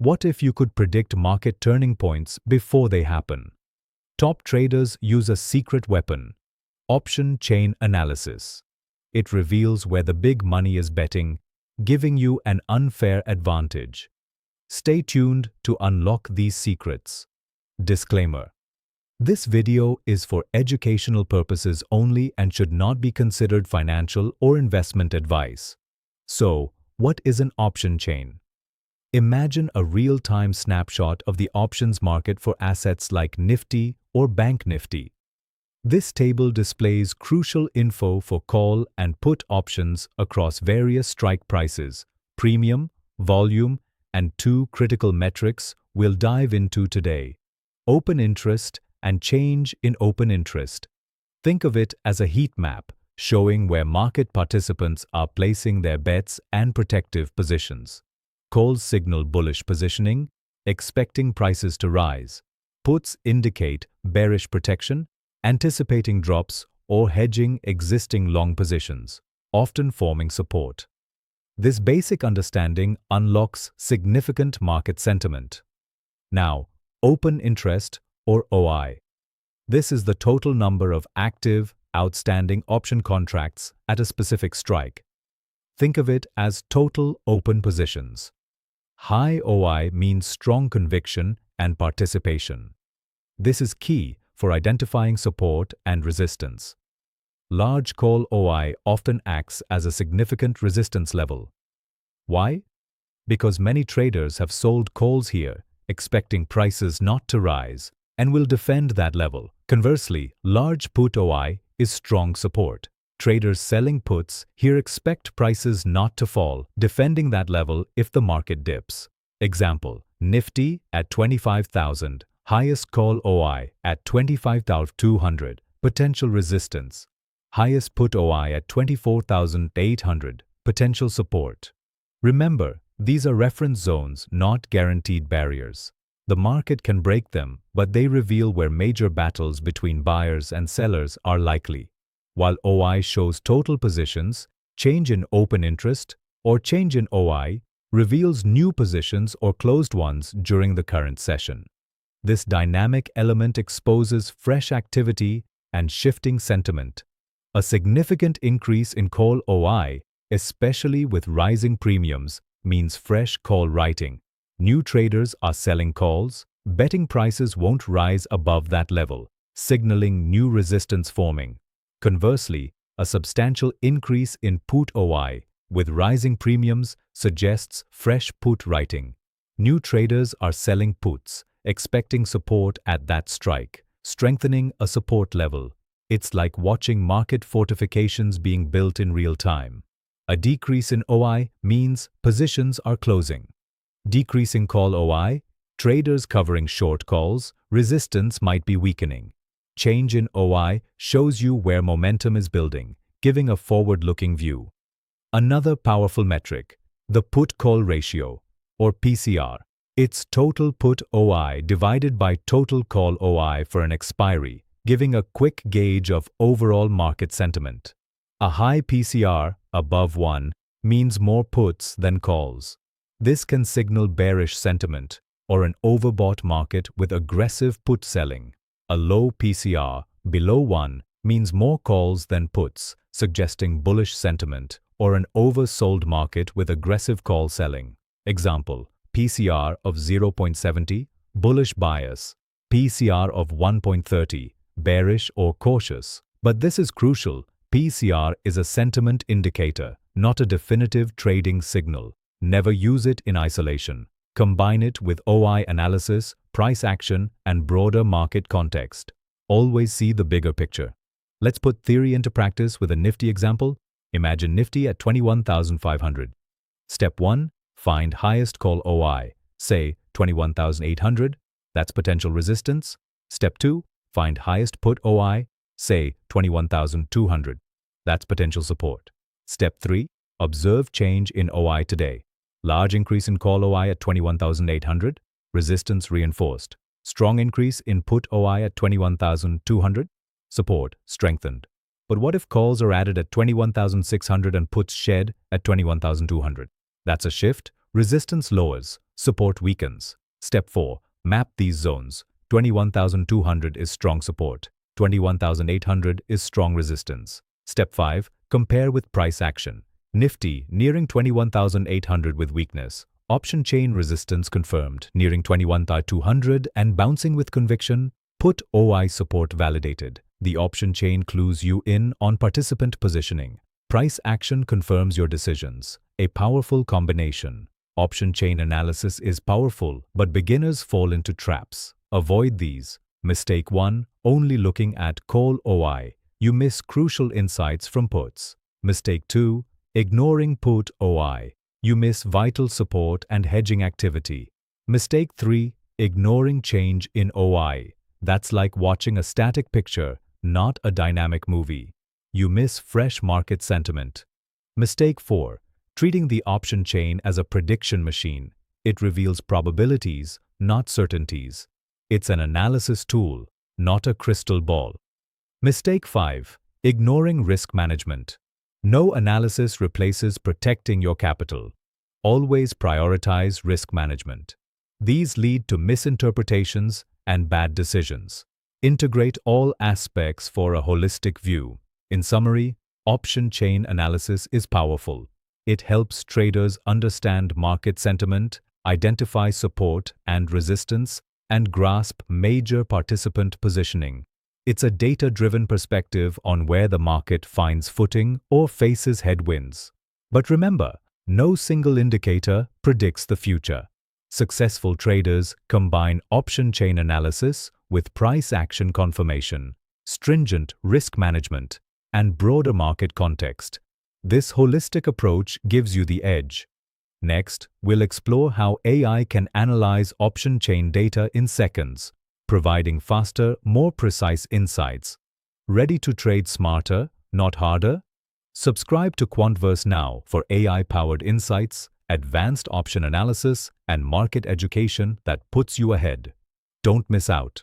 What if you could predict market turning points before they happen? Top traders use a secret weapon: option chain analysis. It reveals where the big money is betting, giving you an unfair advantage. Stay tuned to unlock these secrets. Disclaimer: this video is for educational purposes only and should not be considered financial or investment advice. So, what is an option chain? Imagine a real-time snapshot of the options market for assets like Nifty or Bank Nifty. This table displays crucial info for call and put options across various strike prices, premium, volume, and two critical metrics we'll dive into today: open interest and change in open interest. Think of it as a heat map showing where market participants are placing their bets and protective positions. Calls signal bullish positioning, expecting prices to rise. Puts indicate bearish protection, anticipating drops or hedging existing long positions, often forming support. This basic understanding unlocks significant market sentiment. Now, open interest or OI. This is the total number of active, outstanding option contracts at a specific strike. Think of it as total open positions. High OI means strong conviction and participation. This is key for identifying support and resistance. Large call OI often acts as a significant resistance level. Why? Because many traders have sold calls here, expecting prices not to rise, and will defend that level. Conversely, large put OI is strong support. Traders selling puts here expect prices not to fall, defending that level if the market dips. Example: Nifty at 25,000, highest call OI at 25,200, potential resistance. Highest put OI at 24,800, potential support. Remember, these are reference zones, not guaranteed barriers. The market can break them, but they reveal where major battles between buyers and sellers are likely. While OI shows total positions, change in open interest or change in OI reveals new positions or closed ones during the current session. This dynamic element exposes fresh activity and shifting sentiment. A significant increase in call OI, especially with rising premiums, means fresh call writing. New traders are selling calls, betting prices won't rise above that level, signaling new resistance forming. Conversely, a substantial increase in put OI with rising premiums suggests fresh put writing. New traders are selling puts, expecting support at that strike, strengthening a support level. It's like watching market fortifications being built in real time. A decrease in OI means positions are closing. Decreasing call OI, traders covering short calls, resistance might be weakening. Change in OI shows you where momentum is building, giving a forward-looking view. Another powerful metric: the put-call ratio, or PCR. It's total put OI divided by total call OI for an expiry, giving a quick gauge of overall market sentiment. A high PCR, above 1, means more puts than calls. This can signal bearish sentiment or an overbought market with aggressive put selling. A low PCR, below 1, means more calls than puts, suggesting bullish sentiment or an oversold market with aggressive call selling. Example: PCR of 0.70, bullish bias. PCR of 1.30, bearish or cautious. But this is crucial: PCR is a sentiment indicator, not a definitive trading signal. Never use it in isolation. Combine it with OI analysis, price action, and broader market context. Always see the bigger picture. Let's put theory into practice with a Nifty example. Imagine Nifty at 21,500. Step 1. Find highest call OI, say 21,800. That's potential resistance. Step 2. Find highest put OI, say 21,200. That's potential support. Step 3. Observe change in OI today. Large increase in call OI at 21,800, resistance reinforced. Strong increase in put OI at 21,200, support strengthened. But what if calls are added at 21,600 and puts shed at 21,200? That's a shift, Resistance lowers, support weakens. Step 4. Map these zones. 21,200 is strong support. 21,800 is strong resistance. Step 5. Compare with price action. Nifty nearing 21,800 with weakness. Option chain resistance confirmed, nearing 21,200 and bouncing with conviction. Put OI support validated. The option chain clues you in on participant positioning. Price action confirms your decisions. A powerful combination. Option chain analysis is powerful, but beginners fall into traps. Avoid these. Mistake 1. Only looking at call OI. You miss crucial insights from puts. Mistake 2. Ignoring put OI. You miss vital support and hedging activity. Mistake 3. Ignoring change in OI. That's like watching a static picture, not a dynamic movie. You miss fresh market sentiment. Mistake 4. Treating the option chain as a prediction machine. It reveals probabilities, not certainties. It's an analysis tool, not a crystal ball. Mistake 5. Ignoring risk management. No analysis replaces protecting your capital. Always prioritize risk management. These lead to misinterpretations and bad decisions. Integrate all aspects for a holistic view. In summary, option chain analysis is powerful. It helps traders understand market sentiment, identify support and resistance, and grasp major participant positioning. It's a data-driven perspective on where the market finds footing or faces headwinds. But remember, no single indicator predicts the future. Successful traders combine option chain analysis with price action confirmation, stringent risk management, and broader market context. This holistic approach gives you the edge. Next, we'll explore how AI can analyze option chain data in seconds, providing faster, more precise insights. Ready to trade smarter, not harder? Subscribe to Quantverse now for AI-powered insights, advanced option analysis, and market education that puts you ahead. Don't miss out.